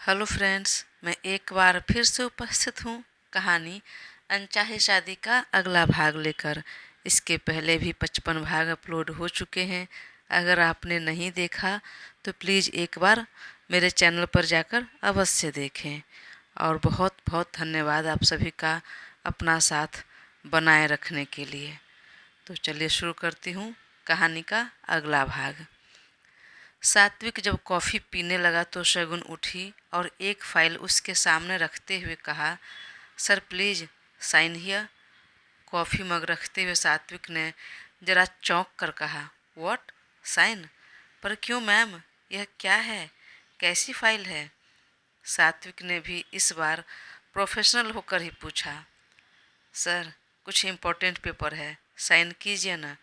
Hello friends, मैं एक बार फिर से उपस्थित हूँ कहानी अनचाहे शादी का अगला भाग लेकर। इसके पहले भी 55 भाग अपलोड हो चुके हैं। अगर आपने नहीं देखा तो प्लीज़ एक बार मेरे चैनल पर जाकर अवश्य देखें। और बहुत बहुत धन्यवाद आप सभी का अपना साथ बनाए रखने के लिए। तो चलिए शुरू करती हूँ कहानी का अगला भाग। सात्विक जब कॉफ़ी पीने लगा तो शगुन उठी और एक फाइल उसके सामने रखते हुए कहा, sir please sign here. Coffee mug रखते हुए सात्विक ने जरा चौंक कर कहा, व्हाट साइन? पर क्यों मैम, यह क्या है? कैसी फाइल है? सात्विक ने भी इस बार प्रोफेशनल होकर ही पूछा, सर कुछ इम्पोर्टेंट पेपर है, साइन कीजिए ना।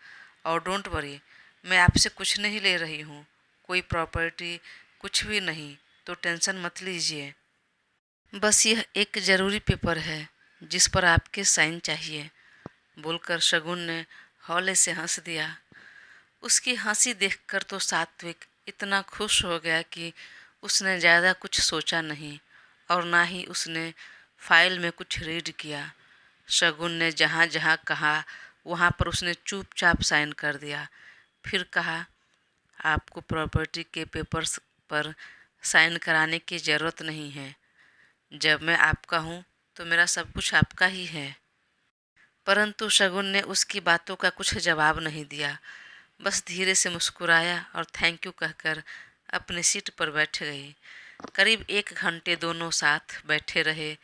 और डोंट वरी, मैं आपसे कुछ नहीं ले रही हूँ, कोई प्रॉपर्टी कुछ भी नहीं, तो टेंशन मत लीजिए। बस यह एक ज़रूरी पेपर है जिस पर आपके साइन चाहिए, बोलकर शगुन ने हौले से हंस दिया। उसकी हंसी देखकर तो सात्विक इतना खुश हो गया कि उसने ज़्यादा कुछ सोचा नहीं और ना ही उसने फाइल में कुछ रीड किया। शगुन ने जहाँ जहाँ कहा वहाँ पर उसने चुपचाप साइन कर दिया। फिर कहा, आपको प्रॉपर्टी के पेपर्स पर साइन कराने की ज़रूरत नहीं है। जब मैं आपका हूँ तो मेरा सब कुछ आपका ही है। परंतु शगुन ने उसकी बातों का कुछ जवाब नहीं दिया, बस धीरे से मुस्कुराया और थैंक यू कहकर अपनी सीट पर बैठ गई। करीब 1 घंटे दोनों साथ बैठे रहे।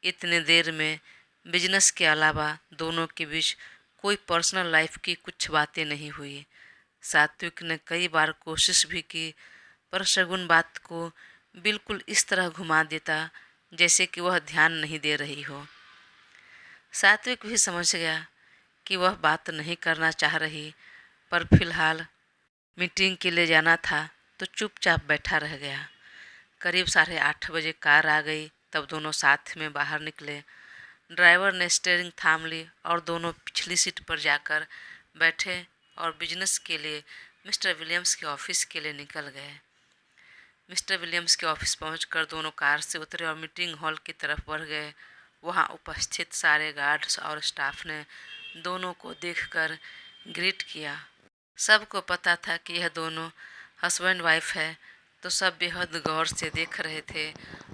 इतने देर में बिजनेस के अलावा दोनों के बीच कोई पर्सनल लाइफ की कुछ बातें नहीं हुई। सात्विक ने कई बार कोशिश भी की, पर शगुन बात को बिल्कुल इस तरह घुमा देता जैसे कि वह ध्यान नहीं दे रही हो। सात्विक भी समझ गया कि वह बात नहीं करना चाह रही, पर फिलहाल मीटिंग के लिए जाना था तो चुपचाप बैठा रह गया। करीब 8:30 बजे कार आ गई, तब दोनों साथ में बाहर निकले। ड्राइवर ने स्टीयरिंग थाम ली और दोनों पिछली सीट पर जाकर बैठे और बिजनेस के लिए मिस्टर विलियम्स के ऑफिस के लिए निकल गए। मिस्टर विलियम्स के ऑफिस पहुंचकर दोनों कार से उतरे और मीटिंग हॉल की तरफ बढ़ गए। वहां उपस्थित सारे गार्ड्स और स्टाफ ने दोनों को देखकर ग्रीट किया। सबको पता था कि यह दोनों हस्बैंड वाइफ है, तो सब बेहद गौर से देख रहे थे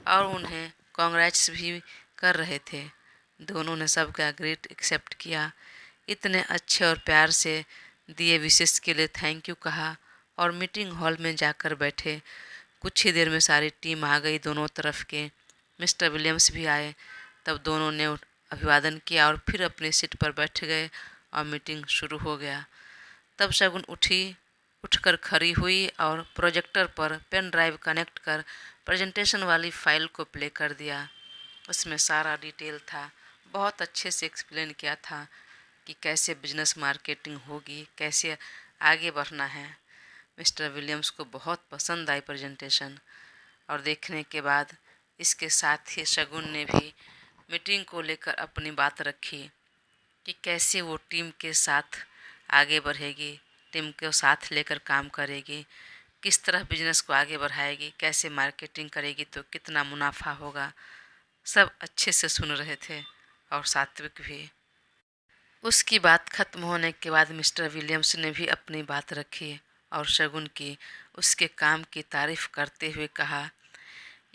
और उन्हें कॉन्ग्रेट्स भी कर रहे थे। दोनों ने सबका ग्रेट एक्सेप्ट किया। इतने अच्छे और प्यार से दिए विशेष के लिए थैंक यू कहा और मीटिंग हॉल में जाकर बैठे। कुछ ही देर में सारी टीम आ गई दोनों तरफ के। मिस्टर विलियम्स भी आए। तब दोनों ने अभिवादन किया और फिर अपनी सीट पर बैठ गए और मीटिंग शुरू हो गया। तब शगुन उठकर खड़ी हुई और प्रोजेक्टर पर पेन ड्राइव कनेक्ट कर प्रेजेंटेशन वाली फाइल को प्ले कर दिया। उसमें सारा डिटेल था, बहुत अच्छे से एक्सप्लेन किया था कि कैसे बिजनेस मार्केटिंग होगी, कैसे आगे बढ़ना है। मिस्टर विलियम्स को बहुत पसंद आई प्रेजेंटेशन और देखने के बाद इसके साथ ही शगुन ने भी मीटिंग को लेकर अपनी बात रखी कि कैसे वो टीम के साथ आगे बढ़ेगी, टीम को साथ लेकर काम करेगी, किस तरह बिजनेस को आगे बढ़ाएगी, कैसे मार्केटिंग करेगी तो कितना मुनाफा होगा। सब अच्छे से सुन रहे थे और सात्विक भी। उसकी बात खत्म होने के बाद मिस्टर विलियम्स ने भी अपनी बात रखी और शगुन की उसके काम की तारीफ करते हुए कहा,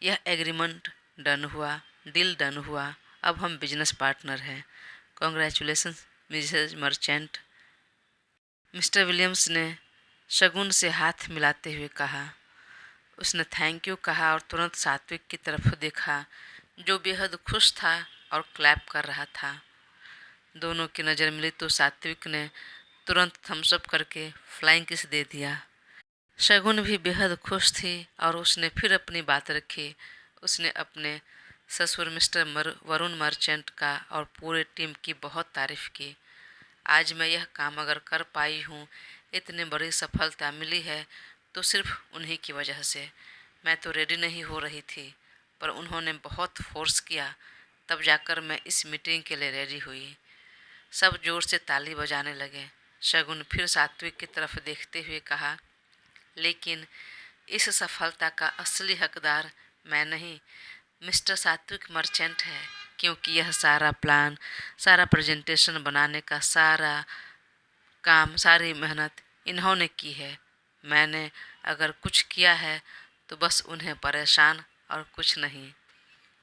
यह एग्रीमेंट डन हुआ, डील डन हुआ, अब हम बिजनेस पार्टनर हैं। Congratulations Mrs Merchant. Mr Williams ने शगुन से हाथ मिलाते हुए कहा। उसने थैंक यू कहा और तुरंत सात्विक की तरफ देखा जो बेहद खुश था और क्लैप कर रहा था। दोनों की नज़र मिली तो सात्विक ने तुरंत थम्सअप करके फ्लाइंग किस दे दिया। शगुन भी बेहद खुश थी और उसने फिर अपनी बात रखी। उसने अपने ससुर मिस्टर वरुण मर्चेंट का और पूरे टीम की बहुत तारीफ की। आज मैं यह काम अगर कर पाई हूँ, इतनी बड़ी सफलता मिली है तो सिर्फ उन्हीं की वजह से। मैं तो रेडी नहीं हो रही थी, पर उन्होंने बहुत फोर्स किया, तब जाकर मैं इस मीटिंग के लिए रेडी हुई। सब जोर से ताली बजाने लगे। शगुन फिर सात्विक की तरफ देखते हुए कहा, लेकिन इस सफलता का असली हकदार मैं नहीं, मिस्टर सात्विक मर्चेंट है, क्योंकि यह सारा प्लान, सारा प्रेजेंटेशन बनाने का सारा काम, सारी मेहनत इन्होंने की है। मैंने अगर कुछ किया है तो बस उन्हें परेशान और कुछ नहीं,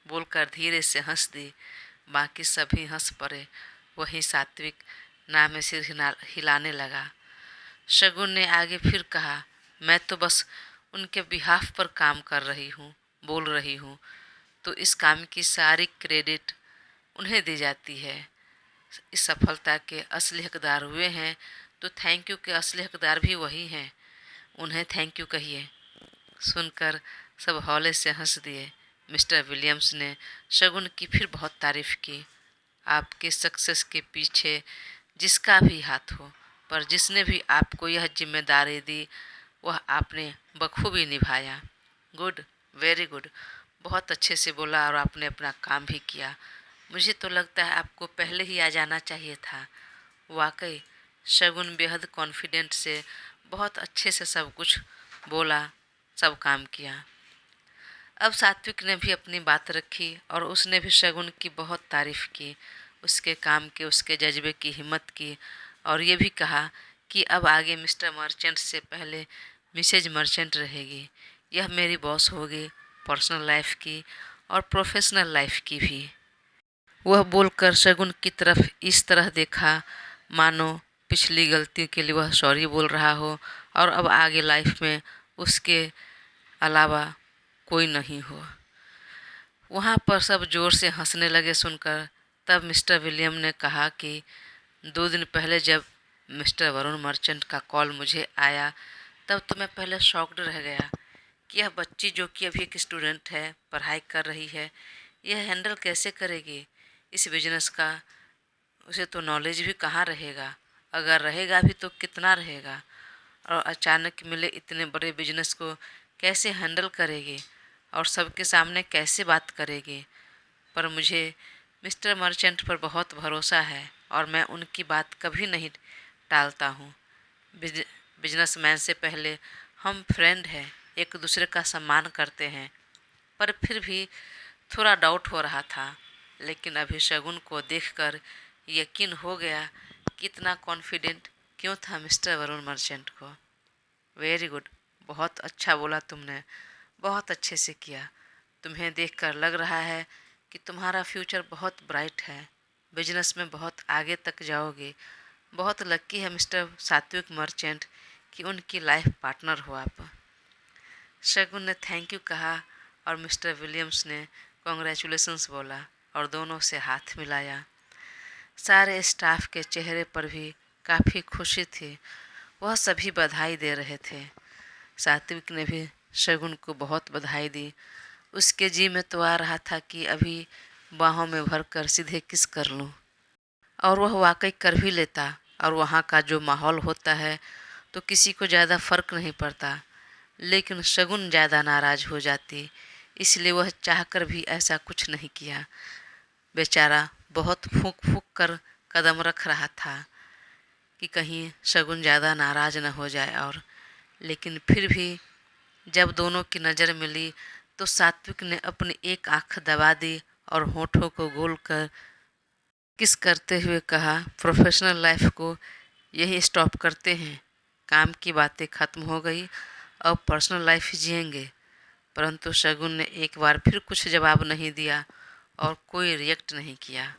बोलकर धीरे से हंस दी। बाकी सभी हंस पड़े। वही सात्विक नामे सिर हिलाने लगा। शगुन ने आगे फिर कहा, मैं तो बस उनके बिहाफ पर काम कर रही हूँ, बोल रही हूँ, तो इस काम की सारी क्रेडिट उन्हें दी जाती है। इस सफलता के असली हकदार हुए हैं तो थैंक यू के असली हकदार भी वही हैं। उन्हें थैंक यू कहिए। सुनकर सब हौले से हंस दिए। मिस्टर विलियम्स ने शगुन की फिर बहुत तारीफ की। आपके सक्सेस के पीछे जिसका भी हाथ हो, पर जिसने भी आपको यह जिम्मेदारी दी वह आपने बखूबी निभाया। गुड, वेरी गुड, बहुत अच्छे से बोला और आपने अपना काम भी किया। मुझे तो लगता है आपको पहले ही आ जाना चाहिए था। वाकई, शगुन बेहद कॉन्फिडेंट से बहुत अच्छे से सब कुछ बोला, सब काम किया। अब सात्विक ने भी अपनी बात रखी और उसने भी शगुन की बहुत तारीफ की, उसके काम के, उसके जज्बे की, हिम्मत की, और ये भी कहा कि अब आगे मिस्टर मर्चेंट से पहले मिसेज मर्चेंट रहेगी। यह मेरी बॉस होगी, पर्सनल लाइफ की और प्रोफेशनल लाइफ की भी। वह बोलकर शगुन की तरफ इस तरह देखा मानो पिछली गलती के लिए वह सॉरी बोल रहा हो और अब आगे लाइफ में उसके अलावा कोई नहीं हो। वहाँ पर सब जोर से हंसने लगे सुनकर। तब मिस्टर विलियम ने कहा कि 2 दिन पहले जब मिस्टर वरुण मर्चेंट का कॉल मुझे आया तब तो मैं पहले शॉक्ड रह गया कि यह बच्ची जो कि अभी एक स्टूडेंट है, पढ़ाई कर रही है, यह हैंडल कैसे करेगी इस बिजनेस का। उसे तो नॉलेज भी कहाँ रहेगा, अगर रहेगा भी तो कितना रहेगा, और अचानक मिले इतने बड़े बिजनेस को कैसे हैंडल करेगी और सबके सामने कैसे बात करेगी। पर मुझे मिस्टर मर्चेंट पर बहुत भरोसा है और मैं उनकी बात कभी नहीं टालता हूँ। बिजनेसमैन से पहले हम फ्रेंड हैं, एक दूसरे का सम्मान करते हैं। पर फिर भी थोड़ा डाउट हो रहा था, लेकिन अभी शगुन को देखकर यकीन हो गया कि इतना कॉन्फिडेंट क्यों था मिस्टर वरुण मर्चेंट को। वेरी गुड, बहुत अच्छा बोला तुमने, बहुत अच्छे से किया। तुम्हें देखकर लग रहा है कि तुम्हारा फ्यूचर बहुत ब्राइट है, बिजनेस में बहुत आगे तक जाओगे। बहुत लकी है मिस्टर सात्विक मर्चेंट कि उनकी लाइफ पार्टनर हो आप। शगुन ने थैंक यू कहा और मिस्टर विलियम्स ने कॉन्ग्रेचुलेशंस बोला और दोनों से हाथ मिलाया। सारे स्टाफ के चेहरे पर भी काफ़ी खुशी थी, वह सभी बधाई दे रहे थे। सात्विक ने भी शगुन को बहुत बधाई दी। उसके जी में तो आ रहा था कि अभी बाहों में भरकर सीधे किस कर लूं, और वह वाकई कर भी लेता। और वहाँ का जो माहौल होता है तो किसी को ज़्यादा फर्क नहीं पड़ता, लेकिन शगुन ज़्यादा नाराज़ हो जाती, इसलिए वह चाहकर भी ऐसा कुछ नहीं किया। बेचारा बहुत फूंक फूंक कर कदम रख रहा था कि कहीं शगुन ज़्यादा नाराज़ न हो जाए। और लेकिन फिर भी जब दोनों की नज़र मिली तो सात्विक ने अपनी एक आंख दबा दी और होठों को गोल कर किस करते हुए कहा, प्रोफेशनल लाइफ को यही स्टॉप करते हैं, काम की बातें ख़त्म हो गई, अब पर्सनल लाइफ ही जिएंगे। परंतु शगुन ने एक बार फिर कुछ जवाब नहीं दिया और कोई रिएक्ट नहीं किया।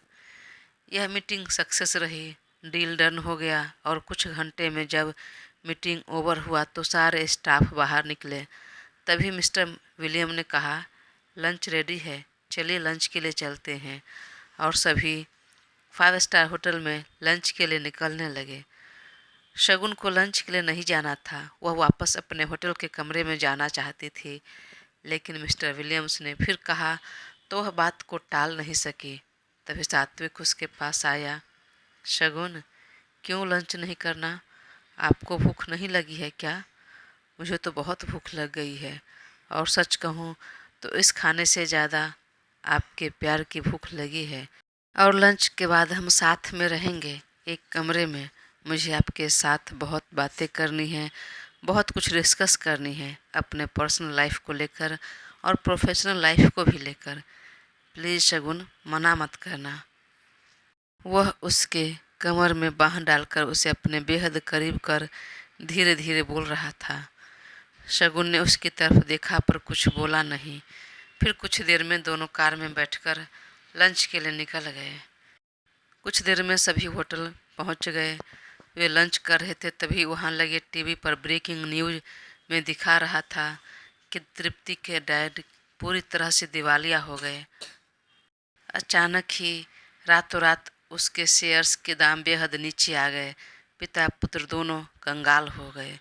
यह मीटिंग सक्सेस रही, डील डन हो गया और कुछ घंटे में जब मीटिंग ओवर हुआ तो सारे स्टाफ बाहर निकले। तभी मिस्टर विलियम ने कहा, लंच रेडी है, चलिए लंच के लिए चलते हैं। और सभी 5 स्टार होटल में लंच के लिए निकलने लगे। शगुन को लंच के लिए नहीं जाना था, वह वापस अपने होटल के कमरे में जाना चाहती थी, लेकिन मिस्टर विलियम्स ने फिर कहा तो वह बात को टाल नहीं सकी। तभी सात्विक उसके पास आया। शगुन, क्यों लंच नहीं करना? आपको भूख नहीं लगी है क्या? मुझे तो बहुत भूख लग गई है, और सच कहूँ तो इस खाने से ज़्यादा आपके प्यार की भूख लगी है। और लंच के बाद हम साथ में रहेंगे एक कमरे में। मुझे आपके साथ बहुत बातें करनी है, बहुत कुछ डिस्कस करनी है अपने पर्सनल लाइफ को लेकर और प्रोफेशनल लाइफ को भी लेकर। प्लीज़ शगुन, मना मत करना। वह उसके कमर में बाँह डालकर उसे अपने बेहद करीब कर धीरे धीरे बोल रहा था। शगुन ने उसकी तरफ देखा पर कुछ बोला नहीं। फिर कुछ देर में दोनों कार में बैठकर लंच के लिए निकल गए। कुछ देर में सभी होटल पहुंच गए। वे लंच कर रहे थे तभी वहां लगे टीवी पर ब्रेकिंग न्यूज में दिखा रहा था कि तृप्ति के डैड पूरी तरह से दिवालिया हो गए। अचानक ही रातों रात उसके शेयर्स के दाम बेहद नीचे आ गए। पिता पुत्र दोनों कंगाल हो गए।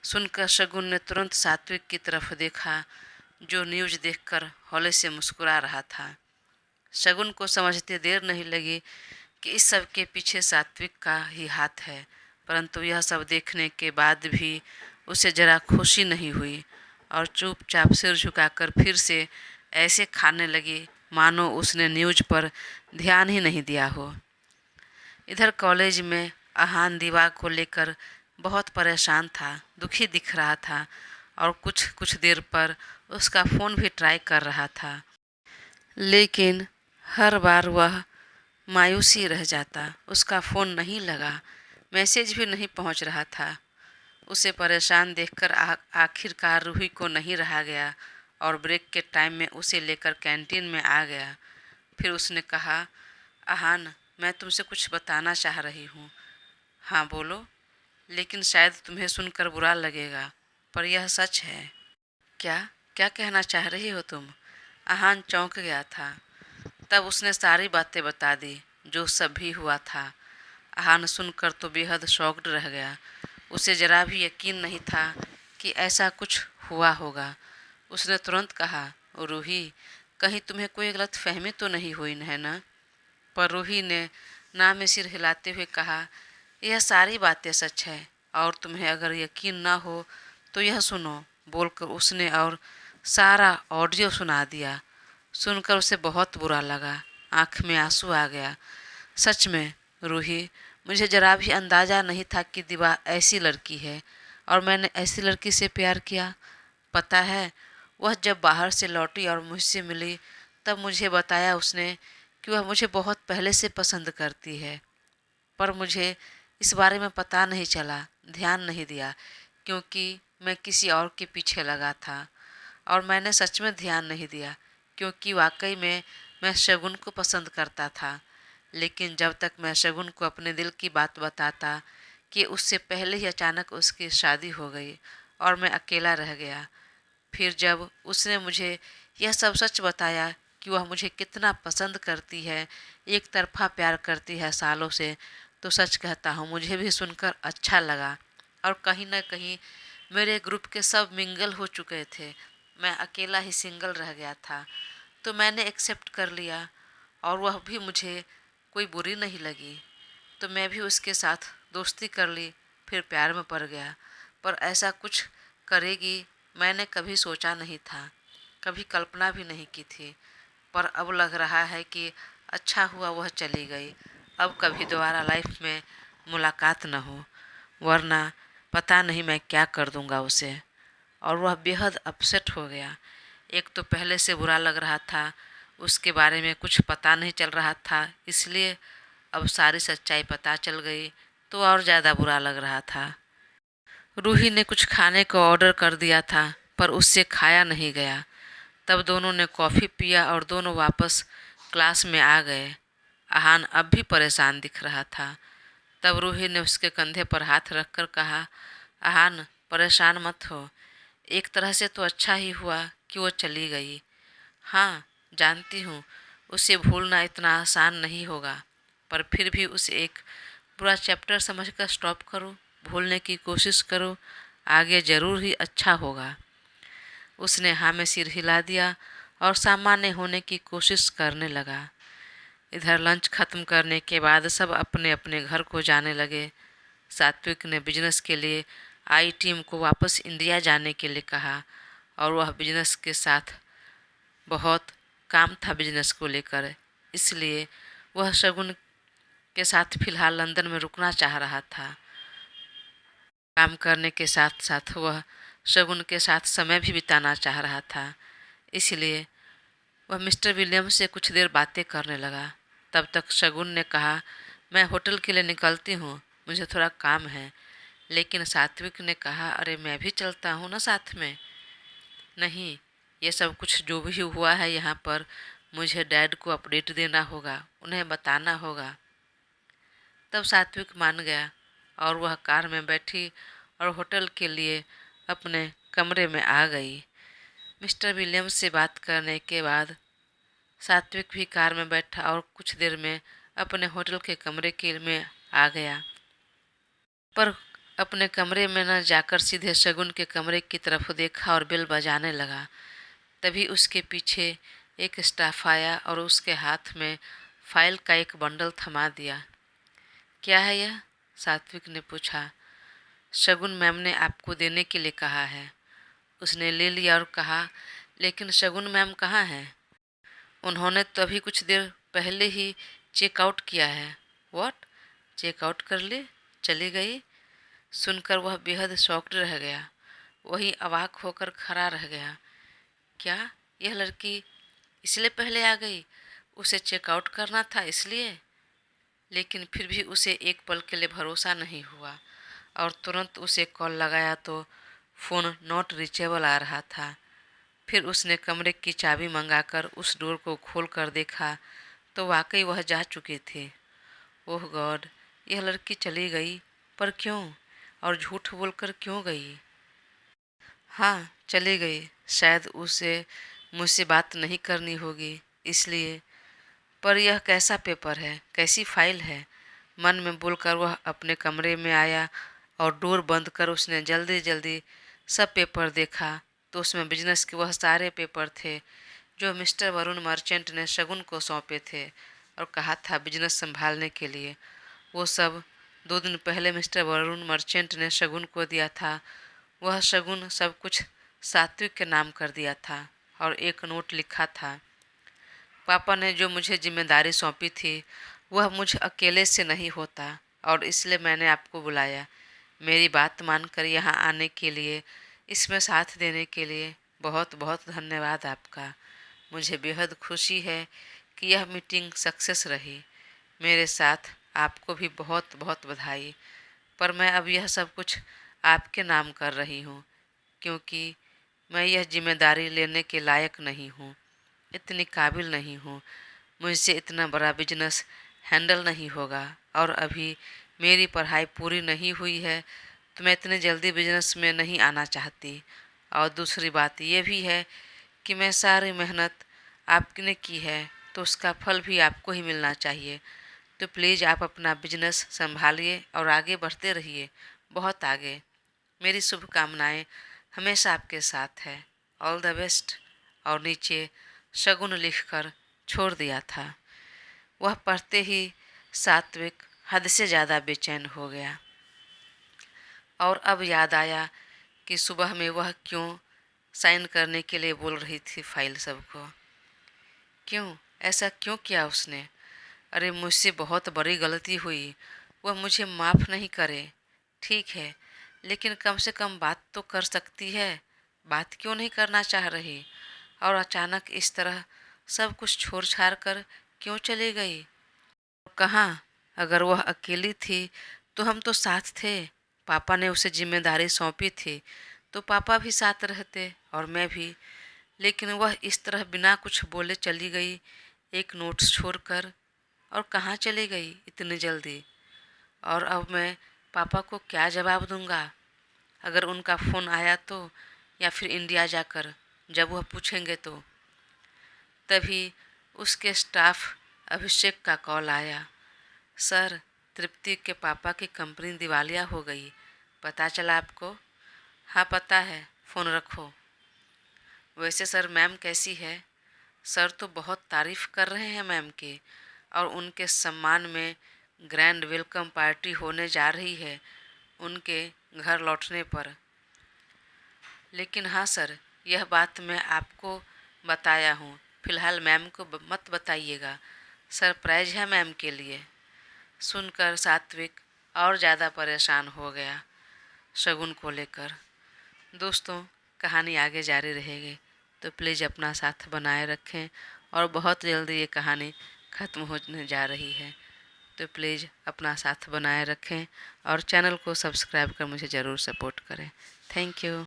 सुनकर शगुन ने तुरंत सात्विक की तरफ देखा, जो न्यूज देखकर हौले से मुस्कुरा रहा था। शगुन को समझते देर नहीं लगी कि इस सब के पीछे सात्विक का ही हाथ है, परंतु यह सब देखने के बाद भी उसे जरा खुशी नहीं हुई और चुपचाप सिर झुकाकर फिर से ऐसे खाने लगी मानो उसने न्यूज पर ध्यान ही नहीं दिया हो। इधर कॉलेज में अहान दीवा को लेकर बहुत परेशान था, दुखी दिख रहा था और कुछ देर पर उसका फ़ोन भी ट्राई कर रहा था, लेकिन हर बार वह मायूसी रह जाता। उसका फ़ोन नहीं लगा, मैसेज भी नहीं पहुंच रहा था। उसे परेशान देखकर आखिरकार रूही को नहीं रहा गया और ब्रेक के टाइम में उसे लेकर कैंटीन में आ गया। फिर उसने कहा, अहान, मैं तुमसे कुछ बताना चाह रही हूँ। हाँ बोलो, लेकिन शायद तुम्हें सुनकर बुरा लगेगा, पर यह सच है। क्या क्या कहना चाह रही हो तुम? अहान चौंक गया था। तब उसने सारी बातें बता दी जो सब भी हुआ था। अहान सुनकर तो बेहद शॉक्ड रह गया। उसे जरा भी यकीन नहीं था कि ऐसा कुछ हुआ होगा। उसने तुरंत कहा, रूही, कहीं तुम्हें कोई गलत फहमी तो नहीं हुई है ना? पर रूही ने ना में सिर हिलाते हुए कहा, यह सारी बातें सच है और तुम्हें अगर यकीन ना हो तो यह सुनो, बोलकर उसने और सारा ऑडियो सुना दिया। सुनकर उसे बहुत बुरा लगा, आँख में आंसू आ गया। सच में रूही, मुझे जरा भी अंदाज़ा नहीं था कि दिवा ऐसी लड़की है और मैंने ऐसी लड़की से प्यार किया। पता है, वह जब बाहर से लौटी और मुझसे मिली तब मुझे बताया उसने कि वह मुझे बहुत पहले से पसंद करती है, पर मुझे इस बारे में पता नहीं चला, ध्यान नहीं दिया, क्योंकि मैं किसी और के पीछे लगा था। और मैंने सच में ध्यान नहीं दिया क्योंकि वाकई में मैं शगुन को पसंद करता था। लेकिन जब तक मैं शगुन को अपने दिल की बात बताता कि उससे पहले ही अचानक उसकी शादी हो गई और मैं अकेला रह गया। फिर जब उसने मुझे यह सब सच बताया कि वह मुझे कितना पसंद करती है, एक तरफा प्यार करती है सालों से, तो सच कहता हूँ मुझे भी सुनकर अच्छा लगा। और कहीं न कहीं मेरे ग्रुप के सब मिंगल हो चुके थे, मैं अकेला ही सिंगल रह गया था, तो मैंने एक्सेप्ट कर लिया और वह भी मुझे कोई बुरी नहीं लगी, तो मैं भी उसके साथ दोस्ती कर ली, फिर प्यार में पड़ गया। पर ऐसा कुछ करेगी मैंने कभी सोचा नहीं था, कभी कल्पना भी नहीं की थी। पर अब लग रहा है कि अच्छा हुआ वह चली गई, अब कभी दोबारा लाइफ में मुलाकात न हो, वरना पता नहीं मैं क्या कर दूंगा उसे। और वह बेहद अपसेट हो गया। एक तो पहले से बुरा लग रहा था, उसके बारे में कुछ पता नहीं चल रहा था, इसलिए अब सारी सच्चाई पता चल गई तो और ज़्यादा बुरा लग रहा था। रूही ने कुछ खाने को ऑर्डर कर दिया था पर उससे खाया नहीं गया। तब दोनों ने कॉफ़ी पिया और दोनों वापस क्लास में आ गए। अहान अब भी परेशान दिख रहा था। तब रूही ने उसके कंधे पर हाथ रखकर कहा, अहान, परेशान मत हो, एक तरह से तो अच्छा ही हुआ कि वो चली गई। हाँ, जानती हूँ उसे भूलना इतना आसान नहीं होगा, पर फिर भी उसे एक पूरा चैप्टर समझकर स्टॉप करो, भूलने की कोशिश करो, आगे ज़रूर ही अच्छा होगा। उसने हाँ में सिर हिला दिया और सामान्य होने की कोशिश करने लगा। इधर लंच खत्म करने के बाद सब अपने अपने घर को जाने लगे। सात्विक ने बिजनेस के लिए आई टीम को वापस इंडिया जाने के लिए कहा और वह बिजनेस के साथ बहुत काम था बिजनेस को लेकर, इसलिए वह शगुन के साथ फिलहाल लंदन में रुकना चाह रहा था। काम करने के साथ साथ वह शगुन के साथ समय भी बिताना चाह रहा था। इसलिए वह मिस्टर विलियम्स से कुछ देर बातें करने लगा। तब तक शगुन ने कहा, मैं होटल के लिए निकलती हूँ, मुझे थोड़ा काम है। लेकिन सात्विक ने कहा, अरे मैं भी चलता हूँ ना साथ में। नहीं, ये सब कुछ जो भी हुआ है यहाँ पर मुझे डैड को अपडेट देना होगा, उन्हें बताना होगा। तब सात्विक मान गया और वह कार में बैठी और होटल के लिए अपने कमरे में आ गई। मिस्टर विलियम्स से बात करने के बाद सात्विक भी कार में बैठा और कुछ देर में अपने होटल के कमरे के में आ गया। पर अपने कमरे में न जाकर सीधे शगुन के कमरे की तरफ देखा और बेल बजाने लगा। तभी उसके पीछे एक स्टाफ आया और उसके हाथ में फाइल का एक बंडल थमा दिया। क्या है यह? सात्विक ने पूछा। शगुन मैम ने आपको देने के लिए कहा है। उसने ले लिया और कहा, लेकिन शगुन मैम कहाँ हैं? उन्होंने तो अभी कुछ देर पहले ही चेकआउट किया है। व्हाट? चेकआउट कर ले चली गई? सुनकर वह बेहद शॉक्ड रह गया। वही अवाक होकर खड़ा रह गया। क्या यह लड़की इसलिए पहले आ गई? उसे चेकआउट करना था इसलिए? लेकिन फिर भी उसे एक पल के लिए भरोसा नहीं हुआ और तुरंत उसे कॉल लगाया तो फ़ोन नॉट रीचेबल आ रहा था। फिर उसने कमरे की चाबी मंगाकर उस डोर को खोल कर देखा तो वाकई वह जा चुकी थी। ओह गॉड, यह लड़की चली गई, पर क्यों? और झूठ बोलकर क्यों गई? हाँ, चली गई। शायद उसे मुझसे बात नहीं करनी होगी इसलिए। पर यह कैसा पेपर है, कैसी फाइल है? मन में बोलकर वह अपने कमरे में आया और डोर बंद कर उसने जल्दी जल्दी सब पेपर देखा तो उसमें बिजनेस के वह सारे पेपर थे जो मिस्टर वरुण मर्चेंट ने शगुन को सौंपे थे और कहा था बिजनेस संभालने के लिए। वो सब 2 दिन पहले मिस्टर वरुण मर्चेंट ने शगुन को दिया था। वह शगुन सब कुछ सात्विक के नाम कर दिया था और एक नोट लिखा था, पापा ने जो मुझे जिम्मेदारी सौंपी थी वह मुझ अकेले से नहीं होता और इसलिए मैंने आपको बुलाया। मेरी बात मानकर यहाँ आने के लिए, इसमें साथ देने के लिए बहुत बहुत धन्यवाद आपका। मुझे बेहद खुशी है कि यह मीटिंग सक्सेस रही। मेरे साथ आपको भी बहुत बहुत बधाई। पर मैं अब यह सब कुछ आपके नाम कर रही हूँ क्योंकि मैं यह जिम्मेदारी लेने के लायक नहीं हूँ, इतनी काबिल नहीं हूँ। मुझसे इतना बड़ा बिजनेस हैंडल नहीं होगा और अभी मेरी पढ़ाई पूरी नहीं हुई है तो मैं इतने जल्दी बिजनेस में नहीं आना चाहती। और दूसरी बात यह भी है कि मैं सारी मेहनत आपने की है तो उसका फल भी आपको ही मिलना चाहिए। तो प्लीज़ आप अपना बिजनेस संभालिए और आगे बढ़ते रहिए, बहुत आगे। मेरी शुभकामनाएं हमेशा आपके साथ है। All the best. और नीचे शगुन लिखकर छोड़ दिया था। वह पढ़ते ही सात्विक हद से ज़्यादा बेचैन हो गया और अब याद आया कि सुबह में वह क्यों साइन करने के लिए बोल रही थी फाइल सबको। क्यों ऐसा क्यों किया उसने? अरे मुझसे बहुत बड़ी गलती हुई, वह मुझे माफ़ नहीं करे। ठीक है, लेकिन कम से कम बात तो कर सकती है। बात क्यों नहीं करना चाह रही? और अचानक इस तरह सब कुछ छोड़ छाड़ कर क्यों चली गई? कहाँ? अगर वह अकेली थी तो हम तो साथ थे। पापा ने उसे जिम्मेदारी सौंपी थी तो पापा भी साथ रहते और मैं भी। लेकिन वह इस तरह बिना कुछ बोले चली गई, एक नोट छोड़कर। और कहाँ चली गई इतनी जल्दी? और अब मैं पापा को क्या जवाब दूंगा अगर उनका फ़ोन आया तो, या फिर इंडिया जाकर जब वह पूछेंगे तो? तभी उसके स्टाफ अभिषेक का कॉल आया। सर, तृप्ति के पापा की कंपनी दिवालिया हो गई, पता चला आपको? हाँ पता है, फ़ोन रखो। वैसे सर मैम कैसी है? सर तो बहुत तारीफ़ कर रहे हैं मैम की और उनके सम्मान में ग्रैंड वेलकम पार्टी होने जा रही है उनके घर लौटने पर। लेकिन हाँ सर, यह बात मैं आपको बताया हूँ, फ़िलहाल मैम को मत बताइएगा, सरप्राइज है मैम के लिए। सुनकर सात्विक और ज़्यादा परेशान हो गया शगुन को लेकर। दोस्तों, कहानी आगे जारी रहेगी। तो प्लीज़ अपना साथ बनाए रखें और बहुत जल्दी ये कहानी ख़त्म होने जा रही है। तो प्लीज़ अपना साथ बनाए रखें और चैनल को सब्सक्राइब कर मुझे ज़रूर सपोर्ट करें। Thank you.